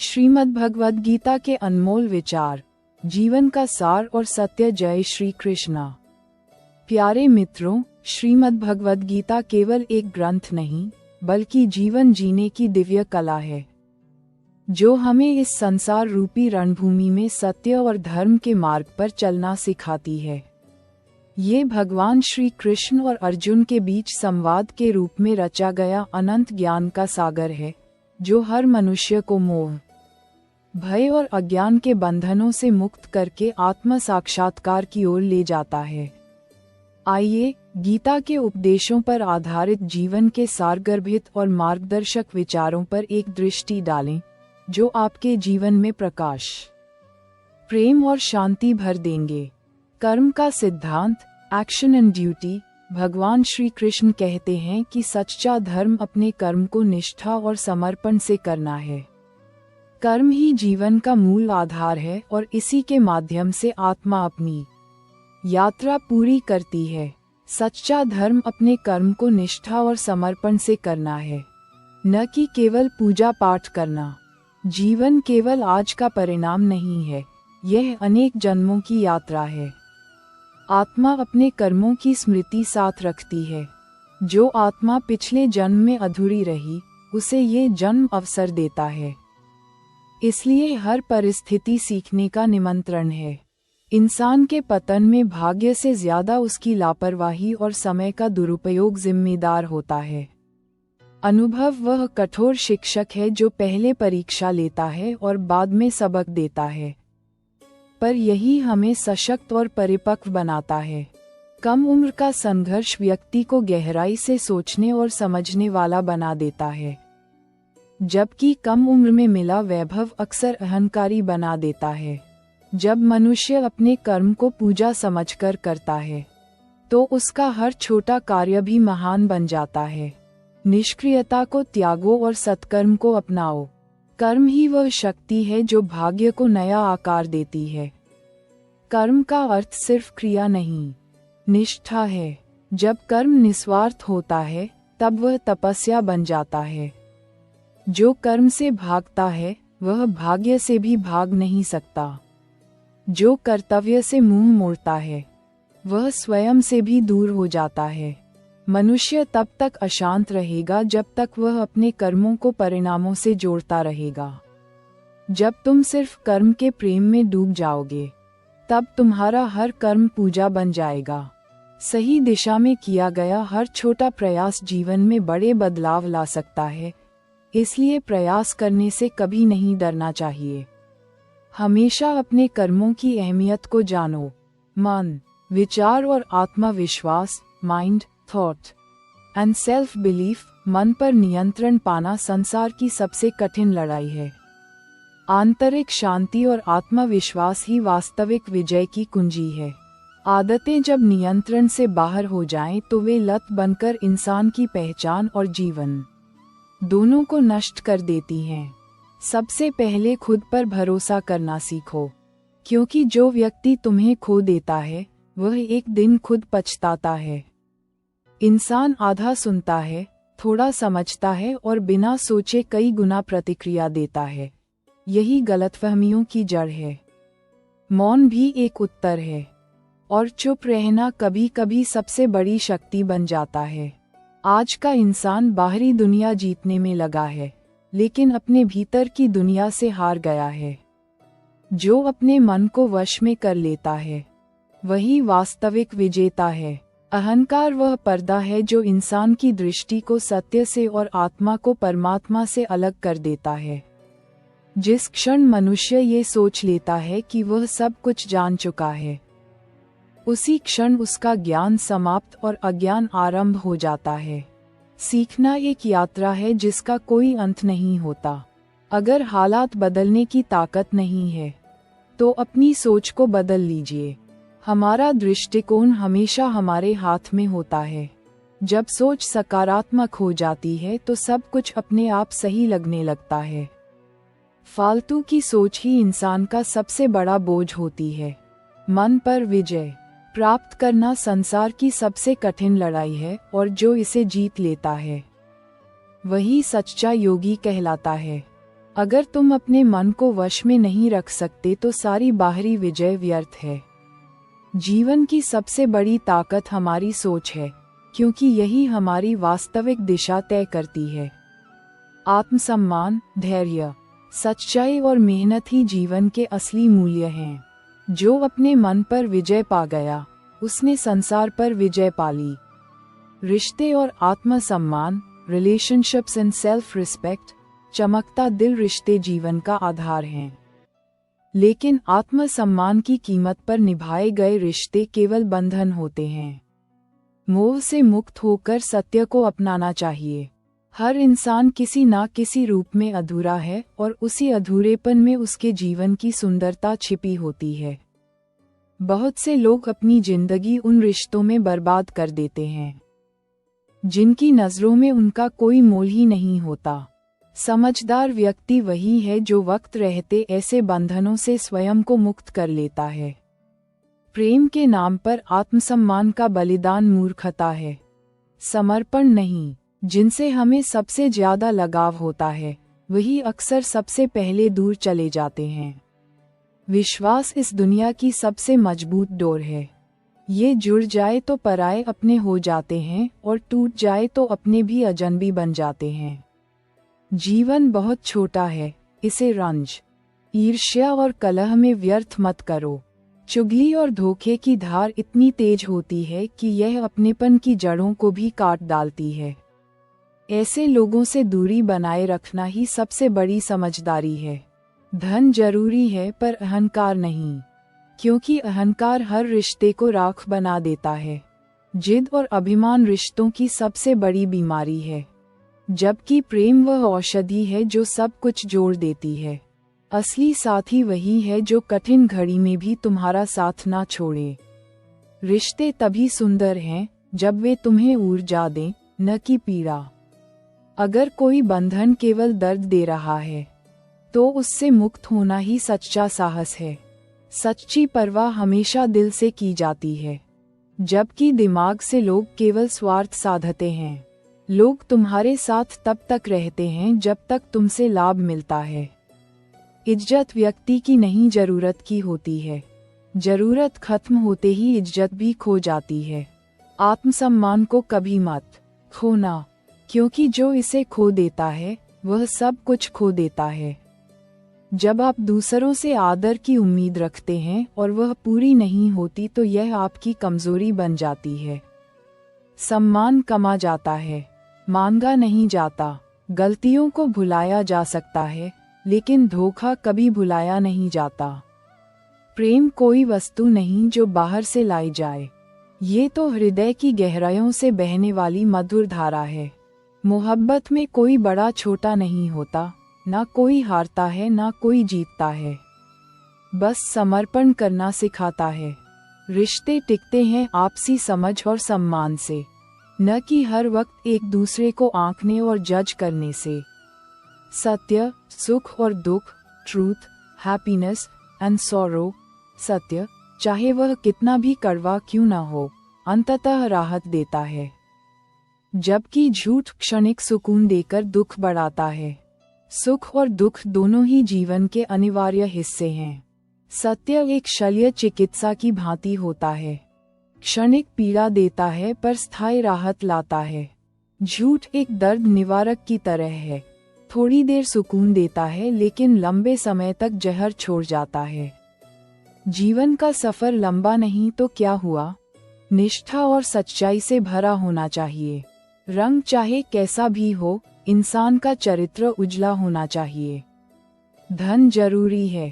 श्रीमद् भगवद गीता के अनमोल विचार, जीवन का सार और सत्य। जय श्री कृष्णा। प्यारे मित्रों, श्रीमद् भगवद गीता केवल एक ग्रंथ नहीं, बल्कि जीवन जीने की दिव्य कला है, जो हमें इस संसार रूपी रणभूमि में सत्य और धर्म के मार्ग पर चलना सिखाती है। ये भगवान श्री कृष्ण और अर्जुन के बीच संवाद के रूप में रचा गया अनंत ज्ञान का सागर है, जो हर मनुष्य को मोह, भय और अज्ञान के बंधनों से मुक्त करके आत्म साक्षात्कार की ओर ले जाता है। आइए, गीता के उपदेशों पर आधारित जीवन के सारगर्भित और मार्गदर्शक विचारों पर एक दृष्टि डालें, जो आपके जीवन में प्रकाश, प्रेम और शांति भर देंगे। कर्म का सिद्धांत, एक्शन एंड ड्यूटी। भगवान श्री कृष्ण कहते हैं कि सच्चा धर्म अपने कर्म को निष्ठा और समर्पण से करना है। कर्म ही जीवन का मूल आधार है और इसी के माध्यम से आत्मा अपनी यात्रा पूरी करती है। सच्चा धर्म अपने कर्म को निष्ठा और समर्पण से करना है, न कि केवल पूजा पाठ करना। जीवन केवल आज का परिणाम नहीं है, यह अनेक जन्मों की यात्रा है। आत्मा अपने कर्मों की स्मृति साथ रखती है। जो आत्मा पिछले जन्म में अधूरी रही, उसे ये जन्म अवसर देता है। इसलिए हर परिस्थिति सीखने का निमंत्रण है। इंसान के पतन में भाग्य से ज्यादा उसकी लापरवाही और समय का दुरुपयोग जिम्मेदार होता है। अनुभव वह कठोर शिक्षक है जो पहले परीक्षा लेता है और बाद में सबक देता है, पर यही हमें सशक्त और परिपक्व बनाता है। कम उम्र का संघर्ष व्यक्ति को गहराई से सोचने और समझने वाला बना देता है, जबकि कम उम्र में मिला वैभव अक्सर अहंकारी बना देता है। जब मनुष्य अपने कर्म को पूजा समझकर करता है, तो उसका हर छोटा कार्य भी महान बन जाता है। निष्क्रियता को त्यागो और सत्कर्म को अपनाओ। कर्म ही वह शक्ति है जो भाग्य को नया आकार देती है। कर्म का अर्थ सिर्फ क्रिया नहीं, निष्ठा है। जब कर्म निस्वार्थ होता है, तब वह तपस्या बन जाता है। जो कर्म से भागता है, वह भाग्य से भी भाग नहीं सकता। जो कर्तव्य से मुंह मोड़ता है, वह स्वयं से भी दूर हो जाता है। मनुष्य तब तक अशांत रहेगा जब तक वह अपने कर्मों को परिणामों से जोड़ता रहेगा। जब तुम सिर्फ कर्म के प्रेम में डूब जाओगे, तब तुम्हारा हर कर्म पूजा बन जाएगा। सही दिशा में किया गया हर छोटा प्रयास जीवन में बड़े बदलाव ला सकता है, इसलिए प्रयास करने से कभी नहीं डरना चाहिए। हमेशा अपने कर्मों की अहमियत को जानो। मन, विचार और आत्मविश्वास, mind, thought and self belief. मन पर नियंत्रण पाना संसार की सबसे कठिन लड़ाई है। आंतरिक शांति और आत्मविश्वास ही वास्तविक विजय की कुंजी है। आदतें जब नियंत्रण से बाहर हो जाएं, तो वे लत बनकर इंसान की पहचान और जीवन दोनों को नष्ट कर देती हैं। सबसे पहले खुद पर भरोसा करना सीखो, क्योंकि जो व्यक्ति तुम्हें खो देता है, वह एक दिन खुद पछताता है। इंसान आधा सुनता है, थोड़ा समझता है और बिना सोचे कई गुना प्रतिक्रिया देता है। यही गलतफहमियों की जड़ है। मौन भी एक उत्तर है, और चुप रहना कभी कभी सबसे बड़ी शक्ति बन जाता है। आज का इंसान बाहरी दुनिया जीतने में लगा है, लेकिन अपने भीतर की दुनिया से हार गया है। जो अपने मन को वश में कर लेता है, वही वास्तविक विजेता है। अहंकार वह पर्दा है जो इंसान की दृष्टि को सत्य से और आत्मा को परमात्मा से अलग कर देता है। जिस क्षण मनुष्य ये सोच लेता है कि वह सब कुछ जान चुका है, उसी क्षण उसका ज्ञान समाप्त और अज्ञान आरंभ हो जाता है। सीखना एक यात्रा है जिसका कोई अंत नहीं होता। अगर हालात बदलने की ताकत नहीं है, तो अपनी सोच को बदल लीजिए। हमारा दृष्टिकोण हमेशा हमारे हाथ में होता है। जब सोच सकारात्मक हो जाती है, तो सब कुछ अपने आप सही लगने लगता है। फालतू की सोच ही इंसान का सबसे बड़ा बोझ होती है। मन पर विजय प्राप्त करना संसार की सबसे कठिन लड़ाई है, और जो इसे जीत लेता है, वही सच्चा योगी कहलाता है। अगर तुम अपने मन को वश में नहीं रख सकते तो सारी बाहरी विजय व्यर्थ है। जीवन की सबसे बड़ी ताकत हमारी सोच है, क्योंकि यही हमारी वास्तविक दिशा तय करती है। आत्मसम्मान, धैर्य, सच्चाई और मेहनत ही जीवन के असली मूल्य हैं। जो अपने मन पर विजय पा गया, उसने संसार पर विजय पा ली। रिश्ते और आत्मसम्मान, रिलेशनशिप्स एंड सेल्फ रिस्पेक्ट, चमकता दिल रिश्ते जीवन का आधार हैं। लेकिन आत्मसम्मान की कीमत पर निभाए गए रिश्ते केवल बंधन होते हैं। मोह से मुक्त होकर सत्य को अपनाना चाहिए। हर इंसान किसी ना किसी रूप में अधूरा है और उसी अधूरेपन में उसके जीवन की सुंदरता छिपी होती है। बहुत से लोग अपनी जिंदगी उन रिश्तों में बर्बाद कर देते हैं जिनकी नजरों में उनका कोई मोल ही नहीं होता। समझदार व्यक्ति वही है जो वक्त रहते ऐसे बंधनों से स्वयं को मुक्त कर लेता है। प्रेम के नाम पर आत्मसम्मान का बलिदान मूर्खता है, समर्पण नहीं। जिनसे हमें सबसे ज्यादा लगाव होता है, वही अक्सर सबसे पहले दूर चले जाते हैं। विश्वास इस दुनिया की सबसे मजबूत डोर है। ये जुड़ जाए तो पराये अपने हो जाते हैं और टूट जाए तो अपने भी अजनबी बन जाते हैं। जीवन बहुत छोटा है, इसे रंज, ईर्ष्या और कलह में व्यर्थ मत करो। चुगली और धोखे की धार इतनी तेज होती है कि यह अपनेपन की जड़ों को भी काट डालती है। ऐसे लोगों से दूरी बनाए रखना ही सबसे बड़ी समझदारी है। धन जरूरी है पर अहंकार नहीं, क्योंकि अहंकार हर रिश्ते को राख बना देता है। जिद और अभिमान रिश्तों की सबसे बड़ी बीमारी है, जबकि प्रेम वह औषधि है जो सब कुछ जोड़ देती है। असली साथी वही है जो कठिन घड़ी में भी तुम्हारा साथ ना छोड़े। रिश्ते तभी सुंदर हैं जब वे तुम्हें ऊर्जा दें, न कि पीड़ा। अगर कोई बंधन केवल दर्द दे रहा है, तो उससे मुक्त होना ही सच्चा साहस है। सच्ची परवाह हमेशा दिल से की जाती है, जबकि दिमाग से लोग केवल स्वार्थ साधते हैं। लोग तुम्हारे साथ तब तक रहते हैं जब तक तुमसे लाभ मिलता है। इज्जत व्यक्ति की नहीं, जरूरत की होती है। जरूरत खत्म होते ही इज्जत भी खो जाती है। आत्मसम्मान को कभी मत खोना, क्योंकि जो इसे खो देता है वह सब कुछ खो देता है। जब आप दूसरों से आदर की उम्मीद रखते हैं और वह पूरी नहीं होती तो यह आपकी कमजोरी बन जाती है। सम्मान कमा जाता है, मांगा नहीं जाता। गलतियों को भुलाया जा सकता है, लेकिन धोखा कभी भुलाया नहीं जाता। प्रेम कोई वस्तु नहीं जो बाहर से लाई जाए, ये तो हृदय की गहराइयों से बहने वाली मधुर धारा है। मोहब्बत में कोई बड़ा छोटा नहीं होता, ना कोई हारता है ना कोई जीतता है, बस समर्पण करना सिखाता है। रिश्ते टिकते हैं आपसी समझ और सम्मान से, न कि हर वक्त एक दूसरे को आंकने और जज करने से। सत्य, सुख और दुख, ट्रूथ, हैप्पीनेस एंड सॉरो, सत्य चाहे वह कितना भी कड़वा क्यों ना हो, अंततः राहत देता है, जबकि झूठ क्षणिक सुकून देकर दुख बढ़ाता है। सुख और दुख दोनों ही जीवन के अनिवार्य हिस्से हैं। सत्य एक शल्य चिकित्सा की भांति होता है, क्षणिक पीड़ा देता है पर स्थायी राहत लाता है। झूठ एक दर्द निवारक की तरह है, थोड़ी देर सुकून देता है लेकिन लंबे समय तक जहर छोड़ जाता है। जीवन का सफर लंबा नहीं तो क्या हुआ, निष्ठा और सच्चाई से भरा होना चाहिए। रंग चाहे कैसा भी हो, इंसान का चरित्र उजला होना चाहिए। धन जरूरी है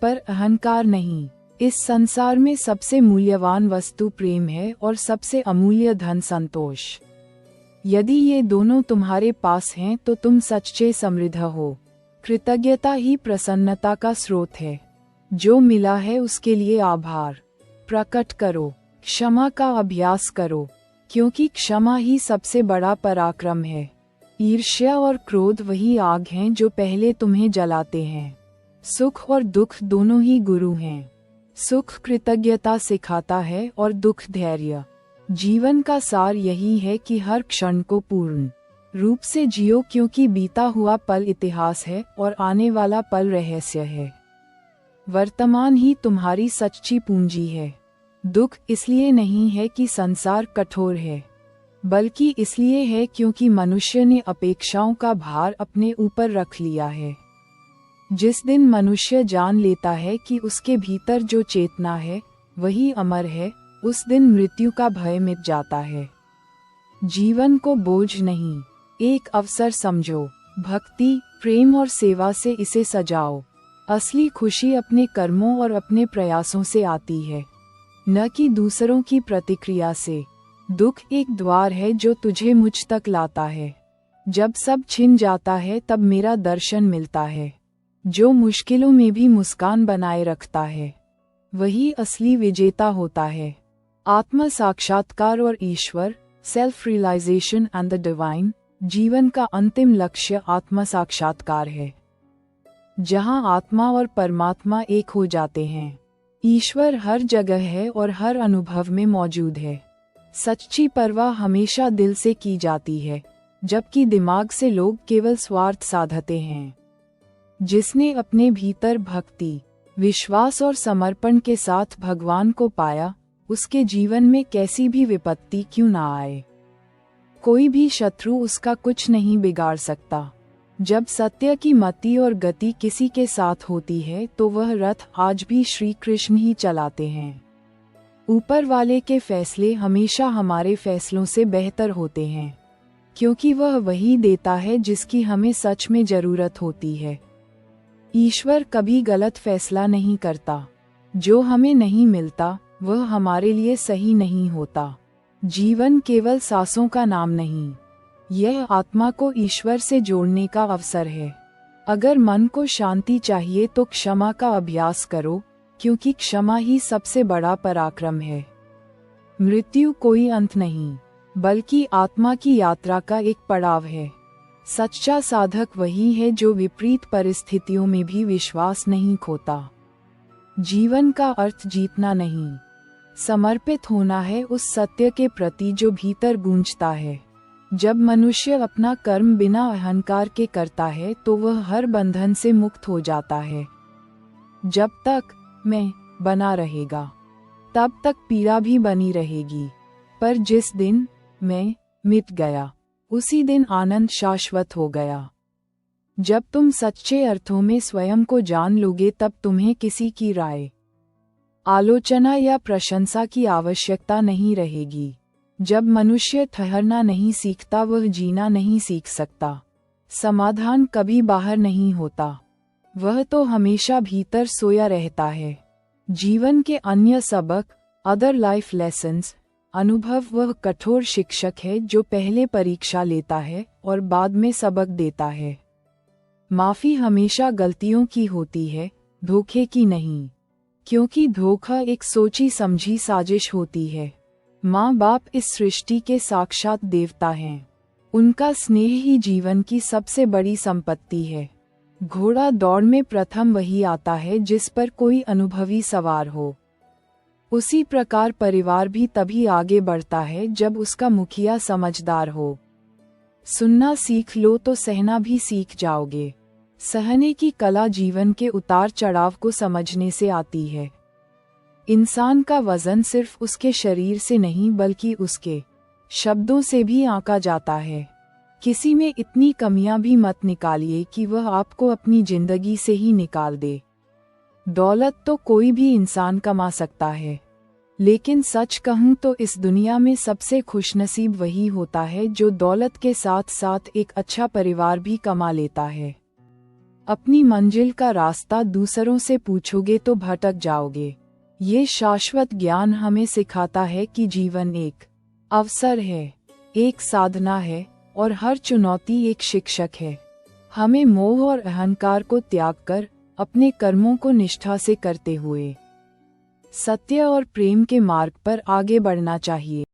पर अहंकार नहीं। इस संसार में सबसे मूल्यवान वस्तु प्रेम है और सबसे अमूल्य धन संतोष। यदि ये दोनों तुम्हारे पास हैं तो तुम सच्चे समृद्ध हो। कृतज्ञता ही प्रसन्नता का स्रोत है। जो मिला है उसके लिए आभार प्रकट करो, क्षमा का अभ्यास करो, क्योंकि क्षमा ही सबसे बड़ा पराक्रम है। ईर्ष्या और क्रोध वही आग हैं जो पहले तुम्हें जलाते हैं। सुख और दुख दोनों ही गुरु हैं। सुख कृतज्ञता सिखाता है और दुख धैर्य। जीवन का सार यही है कि हर क्षण को पूर्ण रूप से जियो, क्योंकि बीता हुआ पल इतिहास है और आने वाला पल रहस्य है। वर्तमान ही तुम्हारी सच्ची पूंजी है। दुख इसलिए नहीं है कि संसार कठोर है, बल्कि इसलिए है क्योंकि मनुष्य ने अपेक्षाओं का भार अपने ऊपर रख लिया है। जिस दिन मनुष्य जान लेता है कि उसके भीतर जो चेतना है वही अमर है, उस दिन मृत्यु का भय मिट जाता है। जीवन को बोझ नहीं, एक अवसर समझो। भक्ति, प्रेम और सेवा से इसे सजाओ। असली खुशी अपने कर्मों और अपने प्रयासों से आती है, न कि दूसरों की प्रतिक्रिया से। दुख एक द्वार है जो तुझे मुझ तक लाता है। जब सब छिन जाता है तब मेरा दर्शन मिलता है। जो मुश्किलों में भी मुस्कान बनाए रखता है वही असली विजेता होता है। आत्म साक्षात्कार और ईश्वर, self realization and the divine. जीवन का अंतिम लक्ष्य आत्म साक्षात्कार है, जहां आत्मा और परमात्मा एक हो जाते हैं। ईश्वर हर जगह है और हर अनुभव में मौजूद है। सच्ची परवाह हमेशा दिल से की जाती है, जबकि दिमाग से लोग केवल स्वार्थ साधते हैं। जिसने अपने भीतर भक्ति, विश्वास और समर्पण के साथ भगवान को पाया, उसके जीवन में कैसी भी विपत्ति क्यों ना आए, कोई भी शत्रु उसका कुछ नहीं बिगाड़ सकता। जब सत्य की मति और गति किसी के साथ होती है तो वह रथ आज भी श्री कृष्ण ही चलाते हैं। ऊपर वाले के फैसले हमेशा हमारे फैसलों से बेहतर होते हैं, क्योंकि वह वही देता है जिसकी हमें सच में जरूरत होती है। ईश्वर कभी गलत फैसला नहीं करता। जो हमें नहीं मिलता वह हमारे लिए सही नहीं होता। जीवन केवल सांसों का नाम नहीं, यह आत्मा को ईश्वर से जोड़ने का अवसर है। अगर मन को शांति चाहिए तो क्षमा का अभ्यास करो, क्योंकि क्षमा ही सबसे बड़ा पराक्रम है। मृत्यु कोई अंत नहीं, बल्कि आत्मा की यात्रा का एक पड़ाव है। सच्चा साधक वही है जो विपरीत परिस्थितियों में भी विश्वास नहीं खोता। जीवन का अर्थ जीतना नहीं, समर्पित होना है उस सत्य के प्रति जो भीतर गूंजता है। जब मनुष्य अपना कर्म बिना अहंकार के करता है तो वह हर बंधन से मुक्त हो जाता है। जब तक मैं बना रहेगा तब तक पीड़ा भी बनी रहेगी, पर जिस दिन मैं मिट गया उसी दिन आनंद शाश्वत हो गया। जब तुम सच्चे अर्थों में स्वयं को जान लोगे तब तुम्हें किसी की राय, आलोचना या प्रशंसा की आवश्यकता नहीं रहेगी। जब मनुष्य ठहरना नहीं सीखता वह जीना नहीं सीख सकता। समाधान कभी बाहर नहीं होता, वह तो हमेशा भीतर सोया रहता है। जीवन के अन्य सबक, अदर लाइफ लेसन्स, अनुभव वह कठोर शिक्षक है जो पहले परीक्षा लेता है और बाद में सबक देता है। माफी हमेशा गलतियों की होती है, धोखे की नहीं, क्योंकि धोखा एक सोची समझी साजिश होती है। माँ बाप इस सृष्टि के साक्षात देवता हैं। उनका स्नेह ही जीवन की सबसे बड़ी संपत्ति है। घोड़ा दौड़ में प्रथम वही आता है जिस पर कोई अनुभवी सवार हो। उसी प्रकार परिवार भी तभी आगे बढ़ता है जब उसका मुखिया समझदार हो। सुनना सीख लो तो सहना भी सीख जाओगे। सहने की कला जीवन के उतार चढ़ाव को समझने से आती है। इंसान का वजन सिर्फ उसके शरीर से नहीं बल्कि उसके शब्दों से भी आंका जाता है। किसी में इतनी कमियां भी मत निकालिए कि वह आपको अपनी जिंदगी से ही निकाल दे। दौलत तो कोई भी इंसान कमा सकता है, लेकिन सच कहूं तो इस दुनिया में सबसे खुशनसीब वही होता है जो दौलत के साथ साथ एक अच्छा परिवार भी कमा लेता है। अपनी मंजिल का रास्ता दूसरों से पूछोगे तो भटक जाओगे। ये शाश्वत ज्ञान हमें सिखाता है कि जीवन एक अवसर है, एक साधना है और हर चुनौती एक शिक्षक है। हमें मोह और अहंकार को त्याग कर अपने कर्मों को निष्ठा से करते हुए सत्य और प्रेम के मार्ग पर आगे बढ़ना चाहिए।